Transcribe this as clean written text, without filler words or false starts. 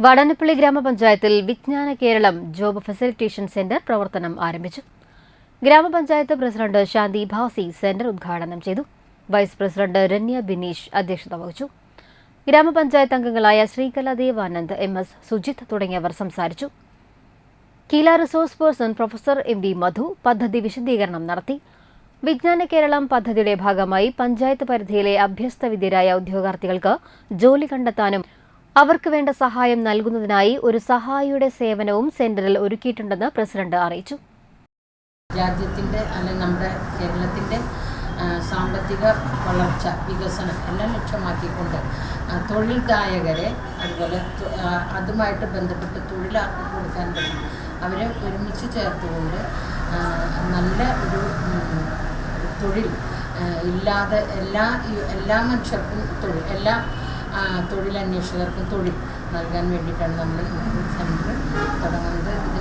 വടനപ്പള്ളി ഗ്രാമപഞ്ചായത്തിൽ വിജ്ഞാന Keralam job facilitation centre പ്രവർത്തനം ആരംഭിച്ചു. ഗ്രാമപഞ്ചായത്ത് പ്രസിഡന്റ് ശാന്തി ഭാസി സെന്റർ ഉദ്ഘാടനം ചെയ്തു. വൈസ് പ്രസിഡന്റ് രന്യ ബിനീഷ് അധ്യക്ഷത വഹിച്ചു. ഗ്രാമപഞ്ചായത്ത് അംഗങ്ങളായ ശ്രീകല ദേവാനന്ദ്, MS സുജിത് തുടങ്ങിയവർ സംസാരിച്ചു. കീല റിസോഴ്സ് പേഴ്സൺ പ്രൊഫസർ MV മധു പദ്ധതി വിശദീകരണം നടത്തി. വിജ്ഞാന കേരളം പദ്ധതിയുടെ ഭാഗമായി പഞ്ചായത്ത് പരിധിയിലെ അഭ്യസ്തവിദ്യരായ ഉദ്യോഗാർത്ഥികൾക്ക് ജോലി കണ്ടെത്താനും അവർക്ക് വേണ്ട സഹായം നൽകുന്നതിനായി ഒരു സഹായിയുടെ സേവനവും സെന്ററിൽ ഒരുക്കിയിട്ടുണ്ടെന്ന് പ്രസിഡന്റ് അറിയിച്ചു. രാജ്യത്തിൻ്റെ അല്ലെങ്കിൽ നമ്മുടെ കേരളത്തിൻ്റെ സാമ്പത്തിക വളർച്ച, വികസനം എല്ലാം ലക്ഷ്യമാക്കിക്കൊണ്ട് തൊഴിൽദായകരെ, അതുപോലെ അതുമായിട്ട് ബന്ധപ്പെട്ട് തൊഴിലാക്കി കൊടുക്കാൻ പറ്റും അവരെ ഒരുമിച്ച് ചേർത്തുകൊണ്ട് നല്ല ഒരു തൊഴിൽ ഇല്ലാതെ എല്ലാ മനുഷ്യർക്കും തൊഴിൽ, എല്ലാ തൊഴിലന്വേഷകർക്കും തൊഴിൽ നൽകാൻ വേണ്ടിയിട്ടാണ് നമ്മൾ സെൻറ്റർ